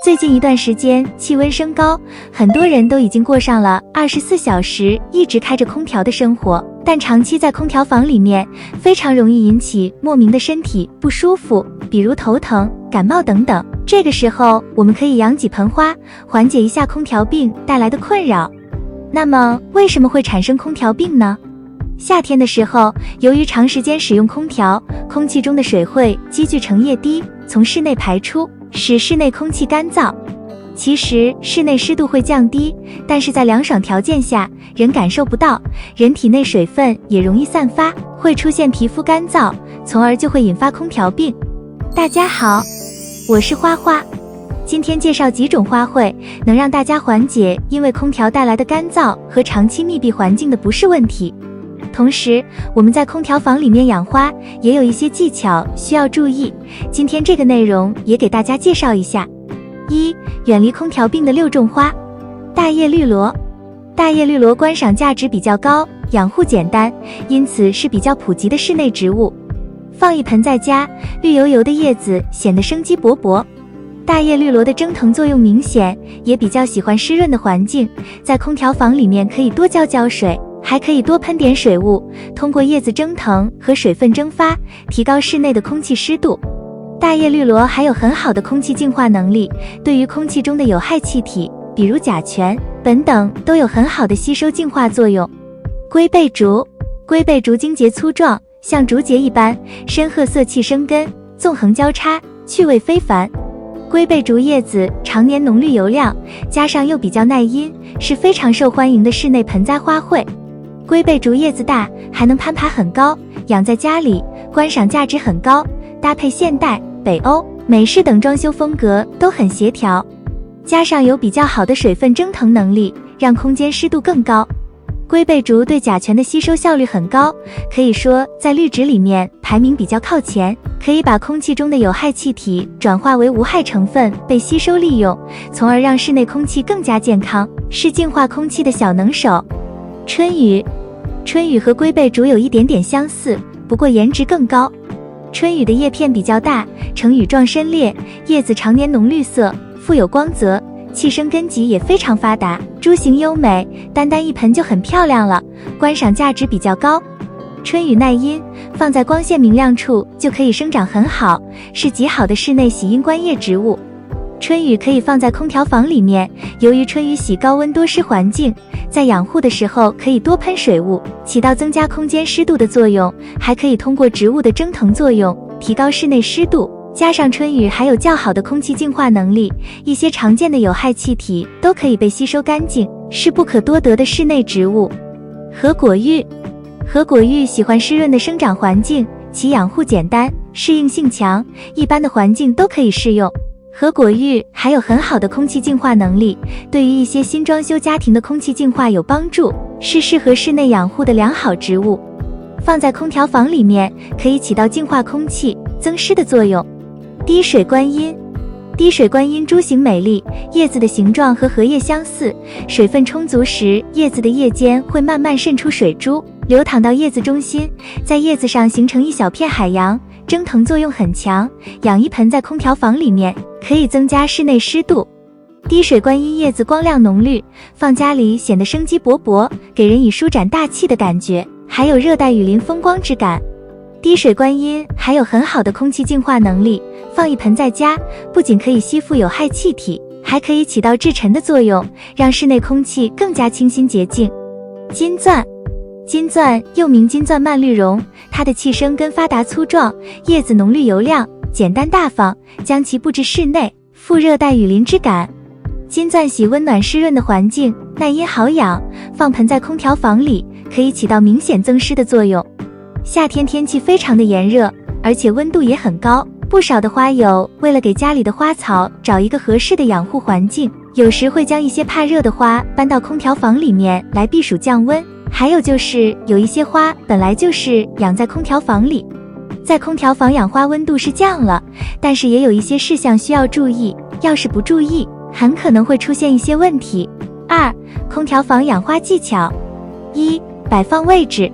最近一段时间气温升高，很多人都已经过上了24小时一直开着空调的生活，但长期在空调房里面非常容易引起莫名的身体不舒服，比如头疼、感冒等等。这个时候我们可以养几盆花，缓解一下空调病带来的困扰。那么为什么会产生空调病呢？夏天的时候，由于长时间使用空调，空气中的水会积聚成液滴，从室内排出，使室内空气干燥。其实室内湿度会降低，但是在凉爽条件下，人感受不到，人体内水分也容易散发，会出现皮肤干燥，从而就会引发空调病。大家好，我是花花，今天介绍几种花卉能让大家缓解因为空调带来的干燥和长期密闭环境的不适问题。同时，我们在空调房里面养花也有一些技巧需要注意，今天这个内容也给大家介绍一下。1. 远离空调病的6种花。大叶绿萝。大叶绿萝观赏价值比较高，养护简单，因此是比较普及的室内植物。放一盆在家，绿油油的叶子显得生机勃勃。大叶绿萝的蒸腾作用明显，也比较喜欢湿润的环境，在空调房里面可以多浇水，还可以多喷点水雾，通过叶子蒸腾和水分蒸发，提高室内的空气湿度。大叶绿萝还有很好的空气净化能力，对于空气中的有害气体，比如甲醛、苯等，都有很好的吸收净化作用。龟背竹。龟背竹茎节粗壮，像竹节一般，深褐色气生根，纵横交叉，趣味非凡。龟背竹叶子常年浓绿油亮，加上又比较耐阴，是非常受欢迎的室内盆栽花卉。龟背竹叶子大，还能攀爬很高，养在家里观赏价值很高，搭配现代、北欧、美式等装修风格都很协调，加上有比较好的水分蒸腾能力，让空间湿度更高。龟背竹对甲醛的吸收效率很高，可以说在绿植里面排名比较靠前，可以把空气中的有害气体转化为无害成分被吸收利用，从而让室内空气更加健康，是净化空气的小能手。春雨。春雨和龟背竹有一点点相似，不过颜值更高。春雨的叶片比较大，呈羽状深裂，叶子常年浓绿色，富有光泽，气生根基也非常发达，株形优美，单单一盆就很漂亮了，观赏价值比较高。春雨耐阴，放在光线明亮处就可以生长很好，是极好的室内喜阴观叶植物。春雨可以放在空调房里面，由于春雨喜高温多湿环境，在养护的时候可以多喷水雾，起到增加空间湿度的作用，还可以通过植物的蒸腾作用提高室内湿度，加上春雨还有较好的空气净化能力，一些常见的有害气体都可以被吸收干净，是不可多得的室内植物。合果玉。合果玉喜欢湿润的生长环境，其养护简单，适应性强，一般的环境都可以适用。合果玉还有很好的空气净化能力，对于一些新装修家庭的空气净化有帮助，是适合室内养护的良好植物。放在空调房里面，可以起到净化空气、增湿的作用。滴水观音。滴水观音株形美丽，叶子的形状和荷叶相似，水分充足时，叶子的叶尖会慢慢渗出水珠，流淌到叶子中心，在叶子上形成一小片海洋，蒸腾作用很强，养一盆在空调房里面，可以增加室内湿度。滴水观音叶子光亮浓绿，放家里显得生机勃勃，给人以舒展大气的感觉，还有热带雨林风光之感。滴水观音还有很好的空气净化能力，放一盆在家，不仅可以吸附有害气体，还可以起到制尘的作用，让室内空气更加清新洁净。金钻。金钻又名金钻蔓绿绒，它的气生根发达粗壮，叶子浓绿油亮，简单大方，将其布置室内，富热带雨林之感。金钻喜温暖湿润的环境，耐阴好养，放盆在空调房里，可以起到明显增湿的作用。夏天天气非常的炎热，而且温度也很高，不少的花友为了给家里的花草找一个合适的养护环境，有时会将一些怕热的花搬到空调房里面来避暑降温。还有就是有一些花本来就是养在空调房里，在空调房养花温度是降了，但是也有一些事项需要注意，要是不注意，很可能会出现一些问题。2. 空调房养花技巧。1. 摆放位置。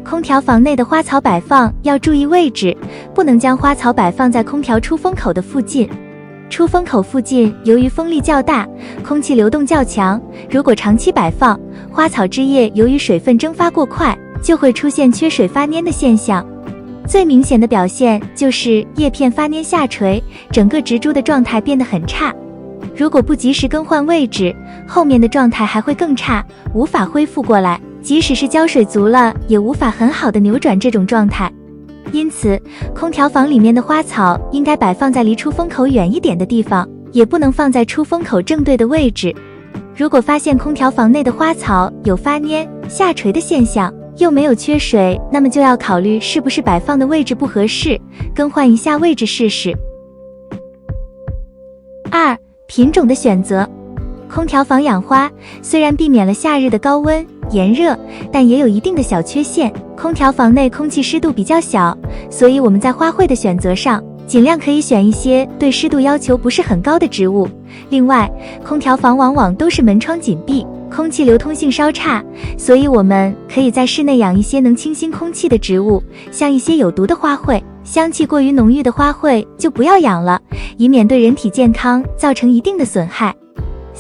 空调房内的花草摆放要注意位置，不能将花草摆放在空调出风口的附近。出风口附近由于风力较大，空气流动较强，如果长期摆放，花草枝叶由于水分蒸发过快，就会出现缺水发蔫的现象。最明显的表现就是叶片发蔫下垂，整个植株的状态变得很差。如果不及时更换位置，后面的状态还会更差，无法恢复过来，即使是浇水足了，也无法很好的扭转这种状态。因此，空调房里面的花草应该摆放在离出风口远一点的地方，也不能放在出风口正对的位置。如果发现空调房内的花草有发蔫、下垂的现象，又没有缺水，那么就要考虑是不是摆放的位置不合适，更换一下位置试试。2. 品种的选择。空调房养花虽然避免了夏日的高温炎热，但也有一定的小缺陷。空调房内空气湿度比较小，所以我们在花卉的选择上尽量可以选一些对湿度要求不是很高的植物。另外，空调房往往都是门窗紧闭，空气流通性稍差，所以我们可以在室内养一些能清新空气的植物，像一些有毒的花卉，香气过于浓郁的花卉就不要养了，以免对人体健康造成一定的损害。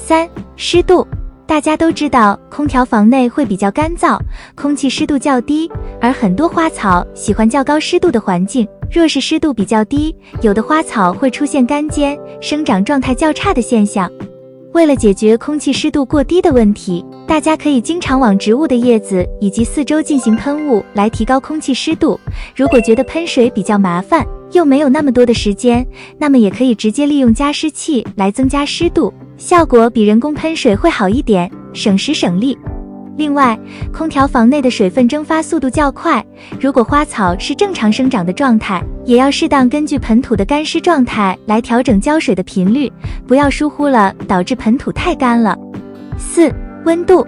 3. 湿度。大家都知道，空调房内会比较干燥，空气湿度较低，而很多花草喜欢较高湿度的环境。若是湿度比较低，有的花草会出现干尖、生长状态较差的现象。为了解决空气湿度过低的问题，大家可以经常往植物的叶子以及四周进行喷雾，来提高空气湿度。如果觉得喷水比较麻烦，又没有那么多的时间，那么也可以直接利用加湿器来增加湿度，效果比人工喷水会好一点，省时省力。另外，空调房内的水分蒸发速度较快，如果花草是正常生长的状态，也要适当根据盆土的干湿状态来调整浇水的频率，不要疏忽了，导致盆土太干了。4. 温度。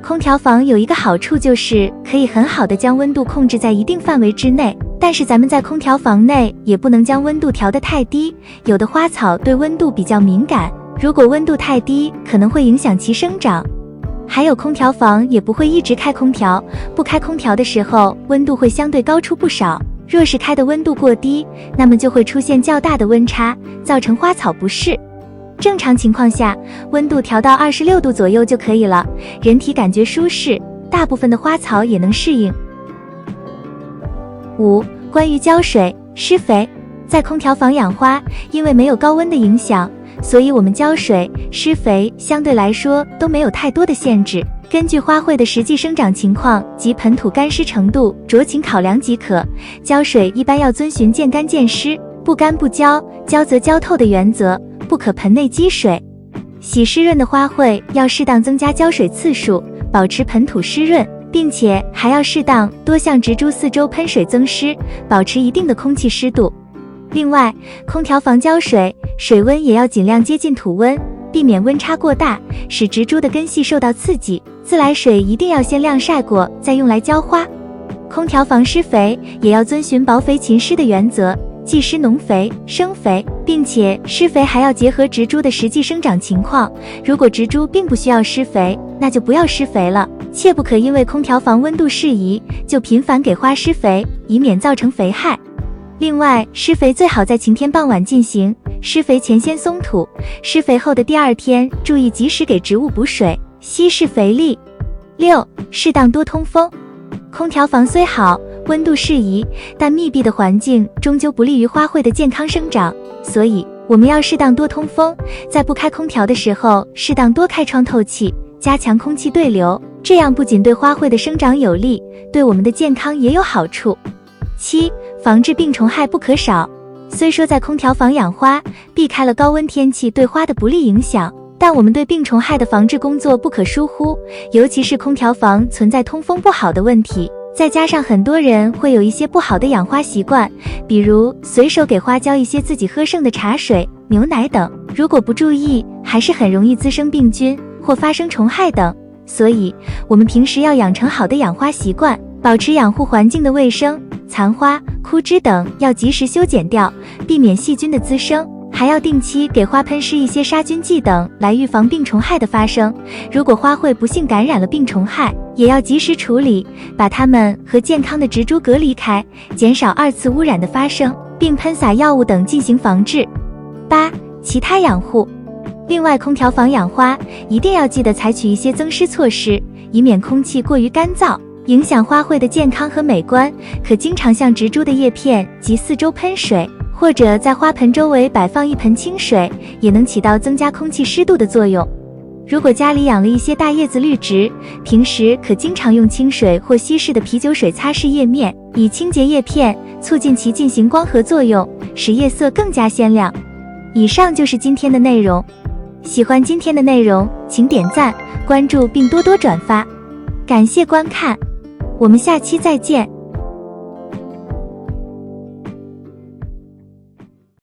空调房有一个好处，就是可以很好的将温度控制在一定范围之内，但是咱们在空调房内也不能将温度调得太低，有的花草对温度比较敏感，如果温度太低，可能会影响其生长。还有，空调房也不会一直开空调，不开空调的时候，温度会相对高出不少。若是开的温度过低，那么就会出现较大的温差，造成花草不适。正常情况下，温度调到26度左右就可以了，人体感觉舒适，大部分的花草也能适应。5. 关于浇水、施肥。在空调房养花，因为没有高温的影响，所以我们浇水、施肥相对来说都没有太多的限制，根据花卉的实际生长情况及盆土干湿程度酌情考量即可。浇水一般要遵循见干见湿，不干不浇，浇则浇透的原则，不可盆内积水。喜湿润的花卉要适当增加浇水次数，保持盆土湿润，并且还要适当多向植株四周喷水增湿，保持一定的空气湿度。另外，空调房浇水，水温也要尽量接近土温，避免温差过大，使植株的根系受到刺激。自来水一定要先晾晒过，再用来浇花。空调房施肥也要遵循薄肥勤施的原则，既施农肥、生肥，并且施肥还要结合植株的实际生长情况。如果植株并不需要施肥，那就不要施肥了，切不可因为空调房温度适宜就频繁给花施肥，以免造成肥害。另外，施肥最好在晴天傍晚进行，施肥前先松土，施肥后的第2天注意及时给植物补水，稀释肥力。6. 适当多通风。空调房虽好，温度适宜，但密闭的环境终究不利于花卉的健康生长，所以我们要适当多通风，在不开空调的时候适当多开窗透气，加强空气对流，这样不仅对花卉的生长有利，对我们的健康也有好处。7. 防治病虫害不可少。虽说在空调房养花，避开了高温天气对花的不利影响，但我们对病虫害的防治工作不可疏忽，尤其是空调房存在通风不好的问题，再加上很多人会有一些不好的养花习惯，比如随手给花浇一些自己喝剩的茶水、牛奶等，如果不注意，还是很容易滋生病菌或发生虫害等。所以，我们平时要养成好的养花习惯，保持养护环境的卫生，残花、枯枝等要及时修剪掉，避免细菌的滋生，还要定期给花喷施一些杀菌剂等来预防病虫害的发生。如果花卉不幸感染了病虫害，也要及时处理，把它们和健康的植株隔离开，减少2次污染的发生，并喷洒药物等进行防治。8. 其他养护。另外，空调房养花一定要记得采取一些增湿措施，以免空气过于干燥，影响花卉的健康和美观。可经常向植株的叶片及四周喷水，或者在花盆周围摆放一盆清水，也能起到增加空气湿度的作用。如果家里养了一些大叶子绿植，平时可经常用清水或稀释的啤酒水擦拭叶面，以清洁叶片，促进其进行光合作用，使叶色更加鲜亮。以上就是今天的内容。喜欢今天的内容，请点赞、关注并多多转发。感谢观看，我们下期再见。